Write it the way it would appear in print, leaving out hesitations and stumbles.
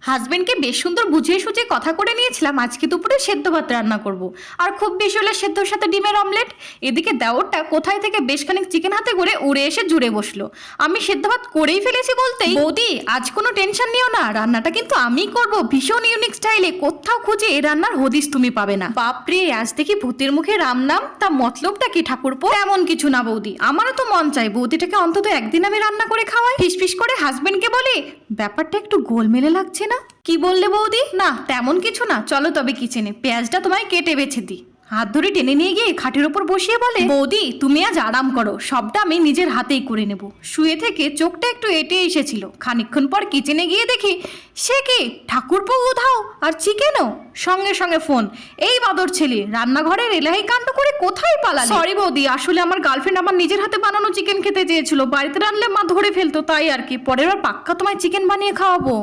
হাজবেন্ডকে বেশ সুন্দর বুঝিয়ে সুঝিয়ে কথা করে নিয়েছিলাম আজকে দুপুরে সেদ্ধ ভাত রান্না করব। আর খুব বেশি হলে সেদ্ধর সাথে ডিমের অমলেট। এদিকে দেওরটা কোথায় থেকে বেশ খানিক চিকেন হাতে করে উড়ে এসে জুড়ে বসলো। আমি সেদ্ধ ভাত করেই ফেলেছি বলতেই, বৌদি আজ কোনো টেনশন নিও না, রান্নাটা কিন্তু আমিই করব ভীষণ ইউনিক স্টাইলে, কোথাও খুঁজে এই রান্নার হদিস তুমি পাবে না। বাপরে, আজ দেখি ভূতের মুখে রাম নাম, তা মতলবটা কি ঠাকুরপো? এমন কিছু না বৌদি, আমারও তো মন চাই বৌদিটাকে অন্তত একদিন আমি রান্না করে খাওয়াই। ফিসফিস করে হাজবেন্ডকে বলে, ব্যাপারটা একটু গোলমেলে লাগছে না? কি বললে বৌদি? না তেমন কিছু না, চলো তবে কিচেনে, পেঁয়াজটা তোমায় কেটে বেছে দিই। হাত ধরে টেনে নিয়ে গিয়ে খাটের ওপর বসিয়ে বলে, বৌদি তুমি আজ আরাম করো, সবটা আমি নিজের হাতেই করে নেব। শুয়ে থেকে চোখটা একটু এঁটে এসেছিল, খানিকক্ষণ পর কিচেনে গিয়ে দেখি সে কি ঠাকুরপো উধাও, আর চিকেনও। সঙ্গে সঙ্গে ফোন, এই বাদর ছেলে রান্নাঘরের এলাহি কাণ্ড করে কোথায় পালালে? সরি বৌদি, আসলে আমার গার্লফ্রেন্ড আমার নিজের হাতে বানানো চিকেন খেতে চেয়েছিল, বাড়িতে রানলে মা ধরে ফেলতো, তাই আর কি। পরের বার পাক্কা তোমায় চিকেন বানিয়ে খাওয়াবো।